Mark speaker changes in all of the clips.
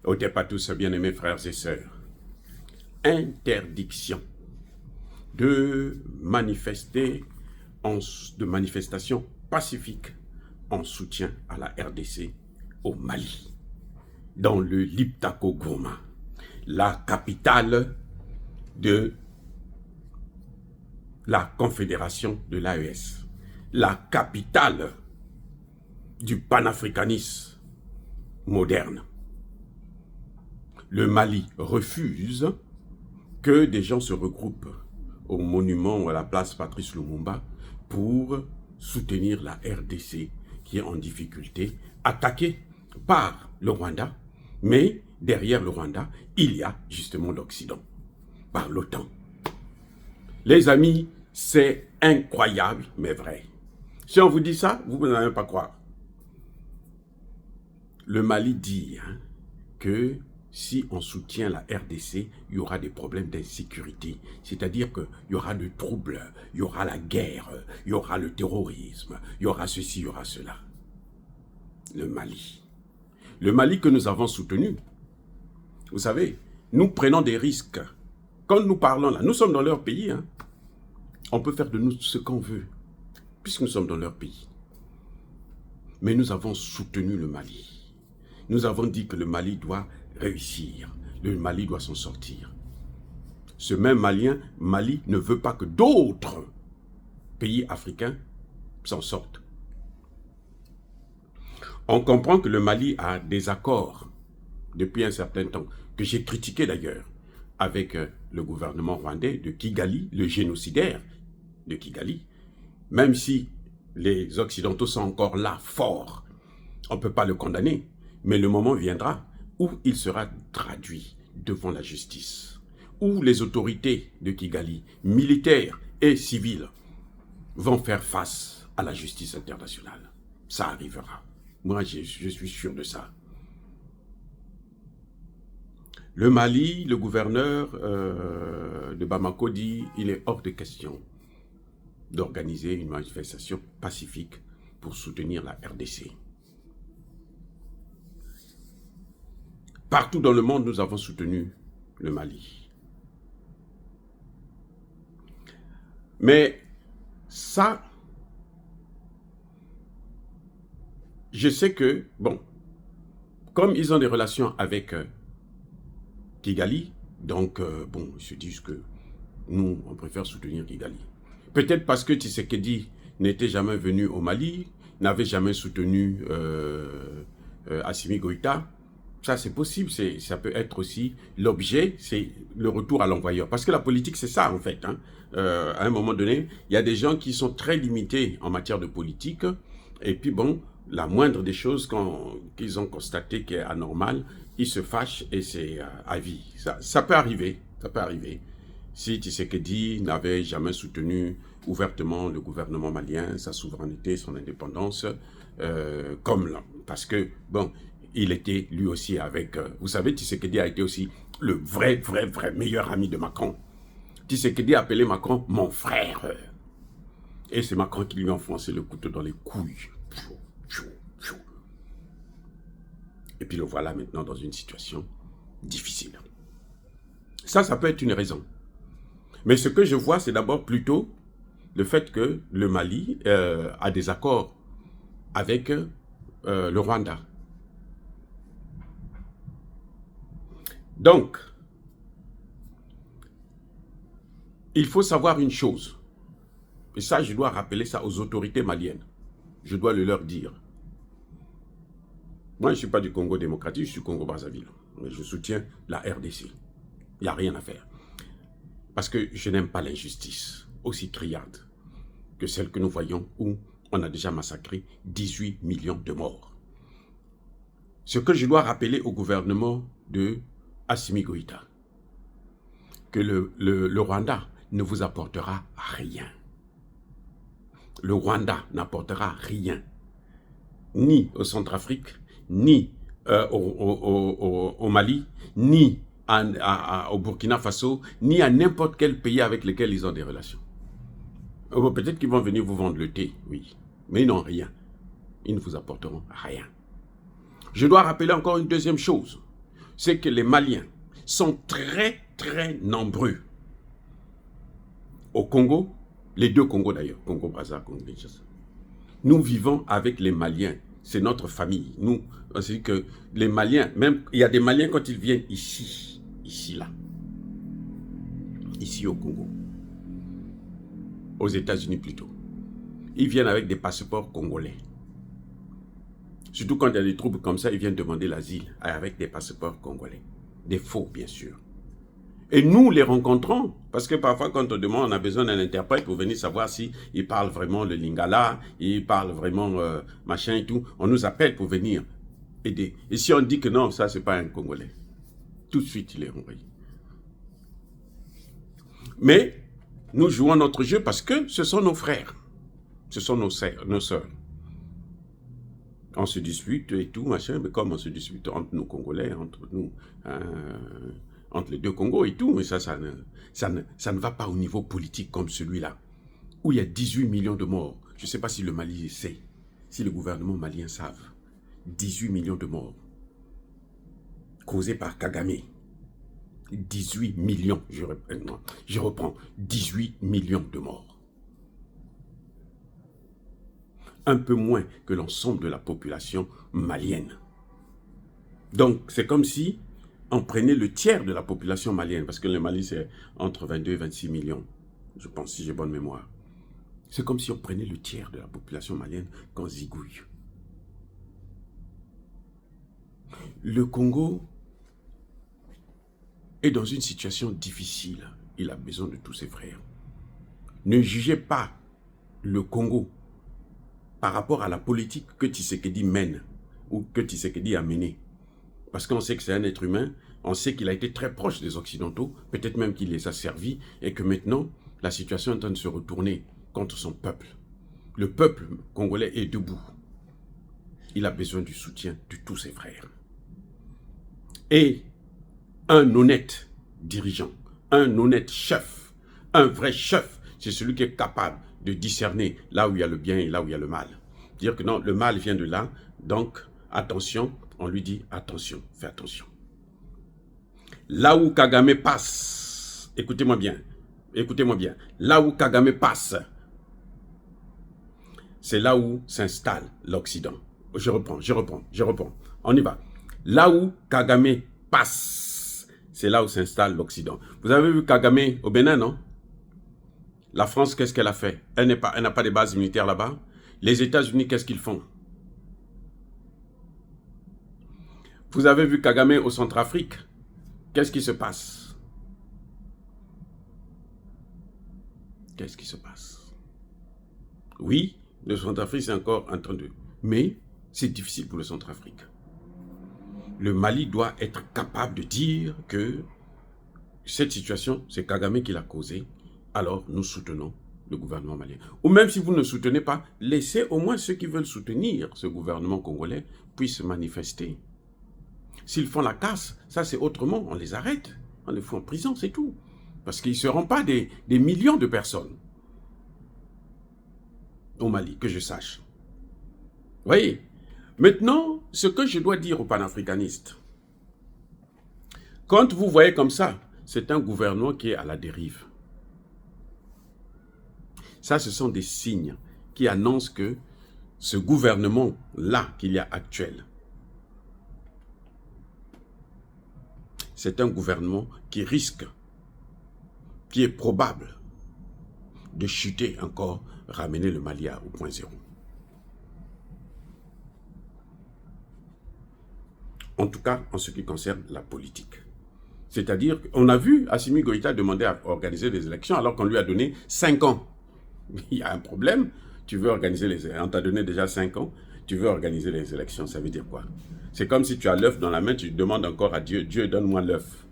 Speaker 1: Otep à tous, bien-aimés frères et sœurs. Interdiction de manifester, de manifestations pacifiques en soutien à la RDC au Mali, dans le Liptako Gourma, la capitale de la Confédération de l'AES, la capitale du panafricanisme moderne. Le Mali refuse que des gens se regroupent au monument ou à la place Patrice Lumumba pour soutenir la RDC qui est en difficulté, attaquée par le Rwanda, mais derrière le Rwanda, il y a justement l'Occident, par l'OTAN. Les amis, c'est incroyable, mais vrai. Si on vous dit ça, vous n'allez même pas croire. Le Mali dit que si on soutient la RDC, il y aura des problèmes d'insécurité. C'est-à-dire qu'il y aura des troubles, il y aura la guerre, il y aura le terrorisme, il y aura ceci, il y aura cela. Le Mali. Le Mali que nous avons soutenu. Vous savez, nous prenons des risques. Quand nous parlons là, nous sommes dans leur pays. On peut faire de nous ce qu'on veut, puisque nous sommes dans leur pays. Mais nous avons soutenu le Mali. Nous avons dit que le Mali doit réussir. Le Mali doit s'en sortir. Ce même Mali ne veut pas que d'autres pays africains s'en sortent. On comprend que le Mali a des accords depuis un certain temps, que j'ai critiqué d'ailleurs, avec le gouvernement rwandais de Kigali, le génocidaire de Kigali, même si les Occidentaux sont encore là, forts, on ne peut pas le condamner. Mais le moment viendra où il sera traduit devant la justice, où les autorités de Kigali, militaires et civiles, vont faire face à la justice internationale. Ça arrivera. Moi, je suis sûr de ça. Le Mali, le gouverneur de Bamako dit qu'il est hors de question d'organiser une manifestation pacifique pour soutenir la RDC. Partout dans le monde, nous avons soutenu le Mali. Mais ça, je sais que, bon, comme ils ont des relations avec Kigali, donc, bon, ils se disent que nous, on préfère soutenir Kigali. Peut-être parce que Tshisekedi n'était jamais venu au Mali, n'avait jamais soutenu Assimi Goïta. Ça, c'est possible, ça peut être aussi l'objet, c'est le retour à l'envoyeur. Parce que la politique, c'est ça, en fait. À un moment donné, il y a des gens qui sont très limités en matière de politique. Et puis, bon, la moindre des choses qu'ils ont constaté qui est anormale, ils se fâchent et c'est à vie. Ça peut arriver, ça peut arriver. Si Tshisekedi n'avait jamais soutenu ouvertement le gouvernement malien, sa souveraineté, son indépendance, comme là, parce que, bon, il était lui aussi avec... vous savez, Tshisekedi a été aussi le vrai meilleur ami de Macron. Tshisekedi a appelé Macron « mon frère ». Et c'est Macron qui lui a enfoncé le couteau dans les couilles. Et puis le voilà maintenant dans une situation difficile. Ça peut être une raison. Mais ce que je vois, c'est d'abord plutôt le fait que le Mali a des accords avec le Rwanda. Donc, il faut savoir une chose, et ça, je dois rappeler ça aux autorités maliennes. Je dois le leur dire. Moi, je ne suis pas du Congo démocratique, je suis Congo-Brazzaville. Mais je soutiens la RDC. Il n'y a rien à faire. Parce que je n'aime pas l'injustice aussi criarde que celle que nous voyons où on a déjà massacré 18 millions de morts. Ce que je dois rappeler au gouvernement de Assimi Goïta, que le Rwanda ne vous apportera rien. Le Rwanda n'apportera rien, ni au Centrafrique, ni au Mali, ni au Burkina Faso, ni à n'importe quel pays avec lequel ils ont des relations. Peut-être qu'ils vont venir vous vendre le thé, oui, mais ils n'ont rien. Ils ne vous apporteront rien. Je dois rappeler encore une deuxième chose. c'est que les Maliens sont très, très nombreux. Au Congo, les deux Congos d'ailleurs, Congo-Brazza, Congo-Kinshasa. Nous vivons avec les Maliens, c'est notre famille. Nous, on se dit que les Maliens, même, il y a des Maliens quand ils viennent ici, là, ici au Congo, aux États-Unis plutôt, ils viennent avec des passeports congolais. Surtout quand il y a des troubles comme ça, ils viennent demander l'asile avec des passeports congolais. Des faux, bien sûr. Et nous les rencontrons, parce que parfois quand on demande, on a besoin d'un interprète pour venir savoir si il parle vraiment le lingala, il parle vraiment machin et tout, on nous appelle pour venir aider. Et si on dit que non, ça c'est pas un Congolais, tout de suite il est renvoyé. Mais nous jouons notre jeu parce que ce sont nos frères, ce sont nos sœurs. On se dispute et tout, machin, mais comme on se dispute entre nous Congolais, entre nous, entre les deux Congos et tout, mais ça ne va pas au niveau politique comme celui-là, où il y a 18 millions de morts. Je ne sais pas si le Mali sait, si le gouvernement malien savent. 18 millions de morts causés par Kagame. 18 millions, je reprends, 18 millions de morts. Un peu moins que l'ensemble de la population malienne. Donc, c'est comme si on prenait le tiers de la population malienne, parce que le Mali, c'est entre 22 et 26 millions, je pense, si j'ai bonne mémoire. C'est comme si on prenait le tiers de la population malienne qu'on zigouille. Le Congo est dans une situation difficile. Il a besoin de tous ses frères. Ne jugez pas le Congo par rapport à la politique que Tshisekedi mène ou que Tshisekedi a menée. Parce qu'on sait que c'est un être humain, on sait qu'il a été très proche des Occidentaux, peut-être même qu'il les a servis, et que maintenant, la situation est en train de se retourner contre son peuple. Le peuple congolais est debout. Il a besoin du soutien de tous ses frères. Et un honnête dirigeant, un honnête chef, un vrai chef, c'est celui qui est capable de discerner là où il y a le bien et là où il y a le mal. Dire que non, le mal vient de là, donc attention, on lui dit attention, fais attention. Là où Kagame passe, écoutez-moi bien, là où Kagame passe, c'est là où s'installe l'Occident. Je reprends, on y va. Là où Kagame passe, c'est là où s'installe l'Occident. Vous avez vu Kagame au Bénin, non? La France, qu'est-ce qu'elle a fait? Elle n'a pas de bases militaires là-bas. Les États-Unis, qu'est-ce qu'ils font? Vous avez vu Kagame au Centrafrique? Qu'est-ce qui se passe? Qu'est-ce qui se passe? Oui, le Centrafrique, c'est encore en train de... Mais c'est difficile pour le Centrafrique. Le Mali doit être capable de dire que cette situation, c'est Kagame qui l'a causée. Alors, nous soutenons le gouvernement malien. Ou même si vous ne soutenez pas, laissez au moins ceux qui veulent soutenir ce gouvernement congolais puissent manifester. S'ils font la casse, ça c'est autrement, on les arrête, on les fout en prison, c'est tout. Parce qu'ils ne seront pas des millions de personnes au Mali, que je sache. Vous voyez? Maintenant, ce que je dois dire aux panafricanistes, quand vous voyez comme ça, c'est un gouvernement qui est à la dérive. Ça, ce sont des signes qui annoncent que ce gouvernement-là qu'il y a actuel, c'est un gouvernement qui risque, qui est probable de chuter encore, ramener le Mali au point zéro. En tout cas, en ce qui concerne la politique. C'est-à-dire, on a vu Assimi Goïta demander à organiser des élections alors qu'on lui a donné 5 ans. Il y a un problème, tu veux organiser les élections, on t'a donné déjà 5 ans, tu veux organiser les élections, ça veut dire quoi? C'est comme si tu as l'œuf dans la main, tu demandes encore à Dieu, Dieu donne-moi l'œuf.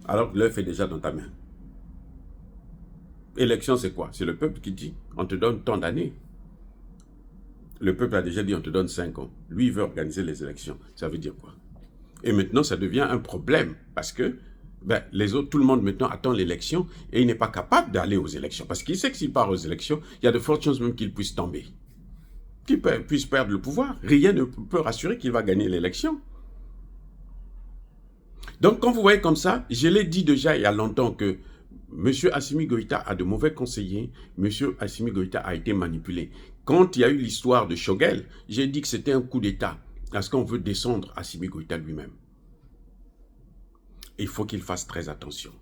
Speaker 1: Alors que l'œuf est déjà dans ta main. Élection c'est quoi? C'est le peuple qui dit, on te donne tant d'années. Le peuple a déjà dit, on te donne 5 ans. Lui, il veut organiser les élections, ça veut dire quoi? Et maintenant, ça devient un problème parce que les autres, tout le monde maintenant attend l'élection et il n'est pas capable d'aller aux élections. Parce qu'il sait que s'il part aux élections, il y a de fortes chances même qu'il puisse tomber. Qu'il puisse perdre le pouvoir. Rien ne peut rassurer qu'il va gagner l'élection. Donc, quand vous voyez comme ça, je l'ai dit déjà il y a longtemps que M. Assimi Goïta a de mauvais conseillers, M. Assimi Goïta a été manipulé. Quand il y a eu l'histoire de Choguel, j'ai dit que c'était un coup d'État, parce qu'on veut descendre Assimi Goïta lui-même. Il faut qu'il fasse très attention.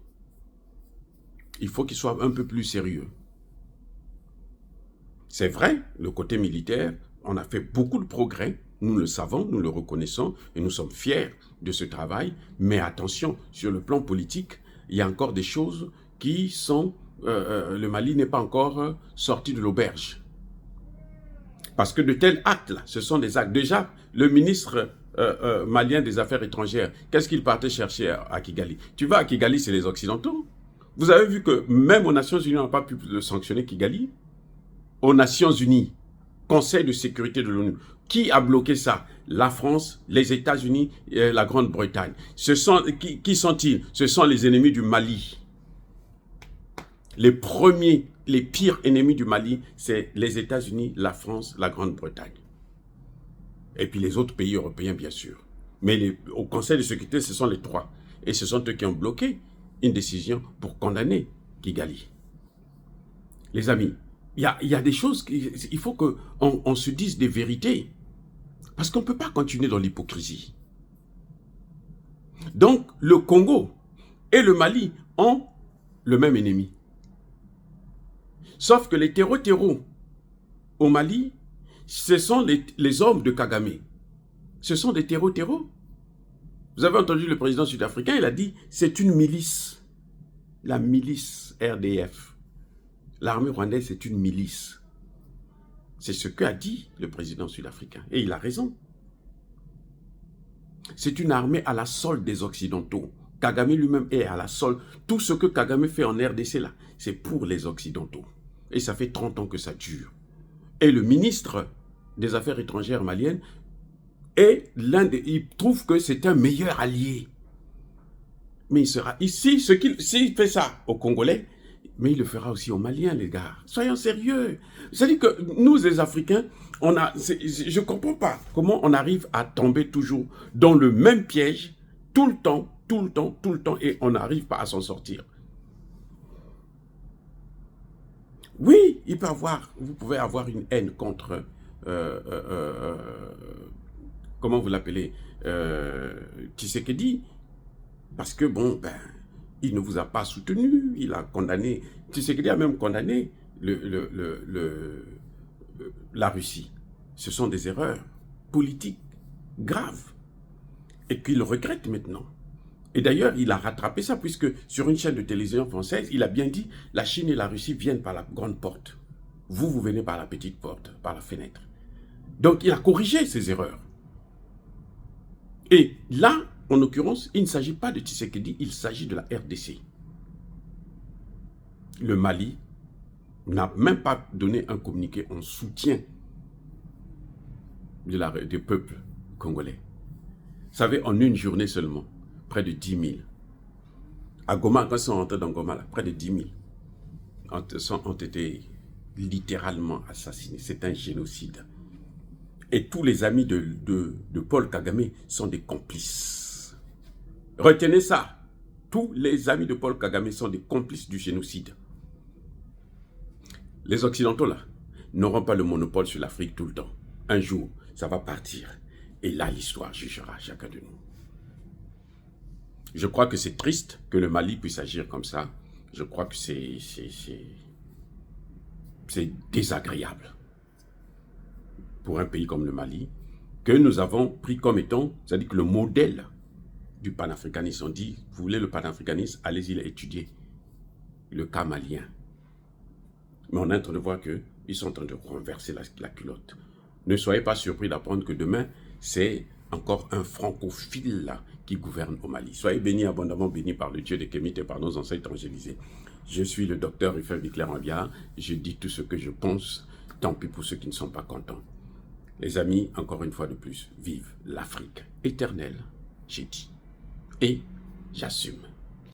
Speaker 1: Il faut qu'il soit un peu plus sérieux. C'est vrai, le côté militaire, on a fait beaucoup de progrès, nous le savons, nous le reconnaissons, et nous sommes fiers de ce travail, mais attention, sur le plan politique, il y a encore des choses qui sont... le Mali n'est pas encore sorti de l'auberge. Parce que de tels actes-là, ce sont des actes. Déjà, le ministre malien des Affaires étrangères, qu'est-ce qu'il partait chercher à Kigali? Tu vas à Kigali, c'est les Occidentaux. Vous avez vu que même aux Nations Unies, on n'a pas pu le sanctionner Kigali. Aux Nations Unies, Conseil de sécurité de l'ONU, qui a bloqué ça? La France, les États-Unis et la Grande-Bretagne. Qui sont-ils? Ce sont les ennemis du Mali. Les premiers, les pires ennemis du Mali, c'est les États-Unis, la France, la Grande-Bretagne. Et puis les autres pays européens, bien sûr. Mais au Conseil de sécurité, ce sont les trois. Et ce sont eux qui ont bloqué une décision pour condamner Kigali. Les amis, il y a des choses, il faut qu'on se dise des vérités. Parce qu'on ne peut pas continuer dans l'hypocrisie. Donc, le Congo et le Mali ont le même ennemi. Sauf que les terreaux au Mali, ce sont les hommes de Kagame. Ce sont des terreaux. Vous avez entendu le président sud-africain, il a dit, c'est une milice. La milice RDF. L'armée rwandaise, c'est une milice. C'est ce qu'a dit le président sud-africain. Et il a raison. C'est une armée à la solde des Occidentaux. Kagame lui-même est à la solde. Tout ce que Kagame fait en RDC, là, c'est pour les Occidentaux. Et ça fait 30 ans que ça dure. Et le ministre des Affaires étrangères maliennes est il trouve que c'est un meilleur allié. Mais il sera ici, s'il fait ça aux Congolais, mais il le fera aussi aux Maliens, les gars. Soyons sérieux. C'est-à-dire que nous, les Africains, je ne comprends pas comment on arrive à tomber toujours dans le même piège, tout le temps, et on n'arrive pas à s'en sortir. Oui, vous pouvez avoir une haine contre, comment vous l'appelez, Tshisekedi, parce que bon, il ne vous a pas soutenu, il a condamné, Tshisekedi a même condamné la Russie. Ce sont des erreurs politiques graves et qu'il regrette maintenant. Et d'ailleurs, il a rattrapé ça puisque sur une chaîne de télévision française, il a bien dit la Chine et la Russie viennent par la grande porte. Vous venez par la petite porte, par la fenêtre. Donc, il a corrigé ses erreurs. Et là, en l'occurrence, il ne s'agit pas de Tshisekedi, il s'agit de la RDC. Le Mali n'a même pas donné un communiqué en soutien des peuples congolais. Vous savez, en une journée seulement, près de 10 000. À Goma, quand ils sont rentrés dans Goma, là, près de 10 000 ont été littéralement assassinés. C'est un génocide. Et tous les amis de Paul Kagame sont des complices. Retenez ça. Tous les amis de Paul Kagame sont des complices du génocide. Les Occidentaux, là, n'auront pas le monopole sur l'Afrique tout le temps. Un jour, ça va partir. Et là, l'histoire jugera chacun de nous. Je crois que c'est triste que le Mali puisse agir comme ça. Je crois que c'est désagréable pour un pays comme le Mali, que nous avons pris comme étant, c'est-à-dire que le modèle du panafricanisme, on dit, vous voulez le panafricanisme, allez-y étudier le cas malien. Mais on est en train de voir qu'ils sont en train de renverser la culotte. Ne soyez pas surpris d'apprendre que demain, c'est encore un francophile là, qui gouverne au Mali. Soyez bénis, abondamment bénis par le Dieu des Kémites et par nos ancêtres évangélisés. Je suis le docteur Rufin Bicler-Ambiard. Je dis tout ce que je pense. Tant pis pour ceux qui ne sont pas contents. Les amis, encore une fois de plus, vive l'Afrique éternelle, j'ai dit. Et j'assume.